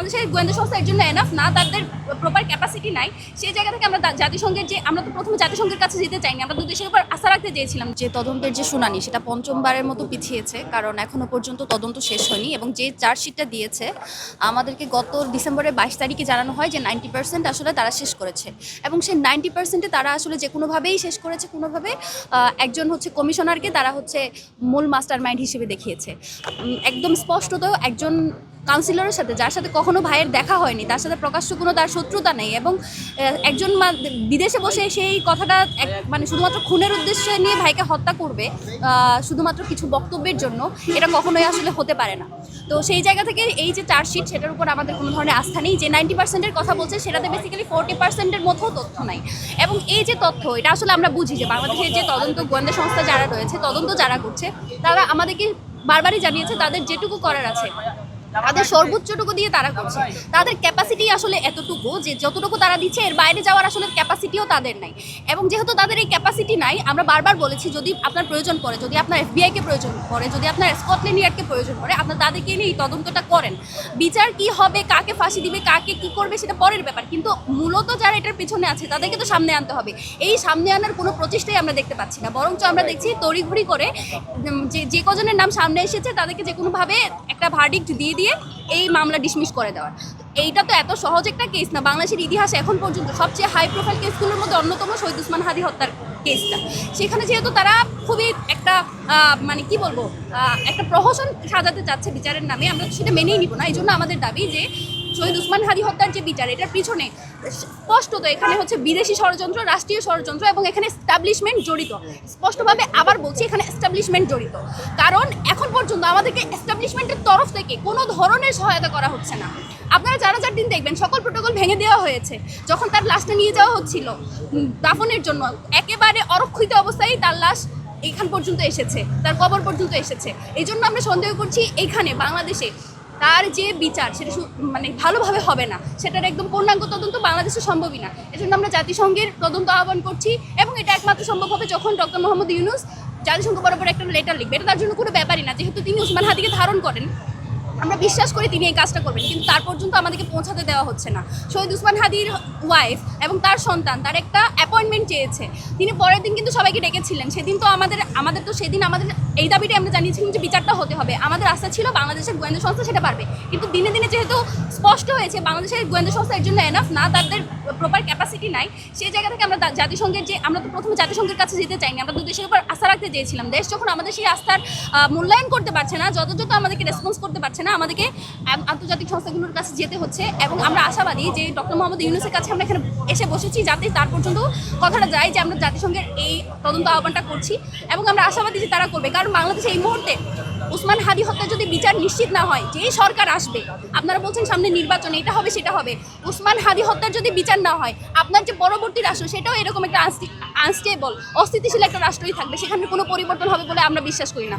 বাংলাদেশের গোয়েন্দা সংস্থা এর জন্য এনাফ না, তাদের প্রপার ক্যাপাসিটি নাই। সেই জায়গা থেকে আমরা জাতিসংঘের যে আমরা তো প্রথমে জাতিসংঘের কাছে যেতে চাইনি, আমরা তো দেশের উপর আস্থা রাখতে চেয়েছিলাম। যে তদন্তের যে শুনানি সেটা পঞ্চমবারের মতো পিছিয়েছে, কারণ এখনো পর্যন্ত তদন্ত শেষ হয়নি। এবং যে চার্জশিটটা দিয়েছে আমাদেরকে গত ডিসেম্বরের 22 তারিখে জানানো হয় যে 90% আসলে তারা শেষ করেছে, এবং সেই 90%-এ তারা আসলে যে কোনোভাবেই শেষ করেছে, কোনোভাবে একজন হচ্ছে কমিশনারকে তারা হচ্ছে মূল মাস্টার মাইন্ড হিসেবে দেখিয়েছে। একদম স্পষ্টত একজন কাউন্সিলরের সাথে, যার সাথে কখনো ভাইয়ের দেখা হয়নি, তার সাথে প্রকাশ্য কোনো তার শত্রুতা নেই, এবং একজন বিদেশে বসে সেই কথাটা মানে শুধুমাত্র খুনের উদ্দেশ্যে নিয়ে ভাইকে হত্যা করবে শুধুমাত্র কিছু বক্তব্যের জন্য, এটা কখনোই আসলে হতে পারে না। তো সেই জায়গা থেকে এই যে চার্জশিট, সেটার উপর আমাদের কোনো ধরনের আস্থা নেই। যে 90%-এর কথা বলছে সেটাতে বেসিক্যালি 40%-এর মতো তথ্য নাই। এবং এই যে তথ্য, এটা আসলে আমরা বুঝি যে বাংলাদেশের যে তদন্ত গোয়েন্দা সংস্থা যারা রয়েছে, তদন্ত যারা করছে, তারা আমাদেরকে বারবারই জানিয়েছে তাদের যেটুকু করার আছে তাদের সর্বোচ্চটুকু দিয়ে তারা করছে। তাদের ক্যাপাসিটি আসলে এতটুকু যে যতটুকু তারা দিচ্ছে এর বাইরে যাওয়ার আসলে ক্যাপাসিটিও তাদের নাই। এবং যেহেতু তাদের এই ক্যাপাসিটি নাই, আমরা বারবার বলেছি যদি আপনার প্রয়োজন পড়ে, যদি আপনার এফবিআইকে প্রয়োজন পড়ে, যদি আপনার স্কটল্যান্ড ইয়ার্ডকে প্রয়োজন পড়ে, আপনার তাদেরকে নিয়ে এই তদন্তটা করেন। বিচার কি হবে, কাকে ফাঁসি দিবে, কাকে কি করবে সেটা পরের ব্যাপার, কিন্তু মূলত যারা এটার পিছনে আছে তাদেরকে তো সামনে আনতে হবে। এই সামনে আনার কোনো প্রচেষ্টাই আমরা দেখতে পাচ্ছি না, বরঞ্চ আমরা দেখছি তড়িঘড়ি করে যে কজনের নাম সামনে এসেছে তাদেরকে যে কোনোভাবে একটা ভার্ডিক্ট দিয়ে এই মামলা ডিসমিস করে দেওয়ার। এইটা তো এত সহজ একটা কেস না। বাংলাদেশের ইতিহাসে এখন পর্যন্ত সবচেয়ে হাই প্রোফাইল কেসগুলোর মধ্যে অন্যতম শহীদ ওসমান হাদী হত্যার কেসটা। সেখানে যেহেতু তারা খুবই একটা মানে কি বলবো, একটা প্রহসন সাজাতে চাচ্ছে বিচারের নামে, আমরা সেটা মেনেই নিব না। এই জন্য আমাদের দাবি যে শহীদ ওসমান হাদী হত্যার যে বিচার, এটার পিছনে স্পষ্টত এখানে হচ্ছে বিদেশি ষড়যন্ত্র, রাষ্ট্রীয় ষড়যন্ত্র, এবং এখানে এস্টাবলিশমেন্ট জড়িত। স্পষ্টভাবে আবার বলছি, এখানে এস্টাবলিশমেন্ট জড়িত, কারণ এখন পর্যন্ত আমাদেরকে এস্টাবলিশমেন্টের তরফ থেকে কোনো ধরনের সহায়তা করা হচ্ছে না। আপনারা যারা দিন দেখবেন সকল প্রোটোকল ভেঙে দেওয়া হয়েছে। যখন তার লাশটা নিয়ে যাওয়া হচ্ছিল দাফনের জন্য, একেবারে অরক্ষিত অবস্থায় তার লাশ এইখান পর্যন্ত এসেছে, তার কবর পর্যন্ত এসেছে। এই জন্য আমরা সন্দেহ করছি এখানে বাংলাদেশে তার যে বিচার সেটা মানে ভালোভাবে হবে না, সেটার একদম পূর্ণাঙ্গ তদন্ত বাংলাদেশে সম্ভবই না। এজন্য আমরা জাতিসংঘের তদন্ত আহ্বান করছি, এবং এটা একমাত্র সম্ভব হবে যখন ডক্টর মোহাম্মদ ইউনূস জাতিসংঘ বরাবর একটা লেটার লিখবে। এটা তার জন্য কোনো ব্যাপারই না, যেহেতু তিনি ওসমান হাদীকে ধারণ করেন, আমরা বিশ্বাস করি তিনি এই কাজটা করবেন, কিন্তু তার পর্যন্ত আমাদেরকে পৌঁছাতে দেওয়া হচ্ছে না। শহীদ ওসমান হাদীর ওয়াইফ এবং তার সন্তান তার একটা অ্যাপয়েন্টমেন্ট চেয়েছে, তিনি পরের দিন কিন্তু সবাইকে ডেকেছিলেন। সেদিন তো আমাদের তো সেদিন আমাদের এই দাবিটাই আমরা জানিয়েছিলাম যে বিচারটা হতে হবে। আমাদের আস্থা ছিল বাংলাদেশের গোয়েন্দা সংস্থা সেটা পারবে, কিন্তু দিনে দিনে যেহেতু স্পষ্ট হয়েছে বাংলাদেশের গোয়েন্দা সংস্থা এর জন্য এনাফ না, তাদের প্রপার ক্যাপাসিটি নাই। সেই জায়গা থেকে আমরা জাতিসংঘের যে আমরা তো প্রথমে জাতিসংঘের কাছে যেতে চাইনি, আমরা তো দেশের উপর আস্থা রাখতে চেয়েছিলাম। দেশ যখন আমাদের সেই আস্থার মূল্যায়ন করতে পারছে না, যত আমাদেরকে রেসপন্স করতে পারছে না, আমাদেরকে আন্তর্জাতিক সংস্থাগুলোর কাছে যেতে হচ্ছে। এবং আমরা আশাবাদী যে ডক্টর মোহাম্মদ ইউনূসের কাছে আমরা এখানে এসে বসেছি যাতে তার পর্যন্ত কথাটা যায় যে আমরা জাতিসংঘের এই তদন্ত আহ্বানটা করছি, এবং আমরা আশাবাদী যে তারা করবে। কারণ বাংলাদেশে এই মুহূর্তে ওসমান হাদী হত্যা যদি বিচার নিশ্চিত না হয়, যেই সরকার আসবে, আপনারা বলছেন সামনে নির্বাচন, এটা হবে সেটা হবে, ওসমান হাদী হত্যার যদি বিচার না হয়, আপনার যে পরবর্তী রাষ্ট্র সেটাও এরকম একটা আনস্টেবল, অস্থিতিশীল একটা রাষ্ট্রই থাকবে, সেখানে কোনো পরিবর্তন হবে বলে আমরা বিশ্বাস করি না।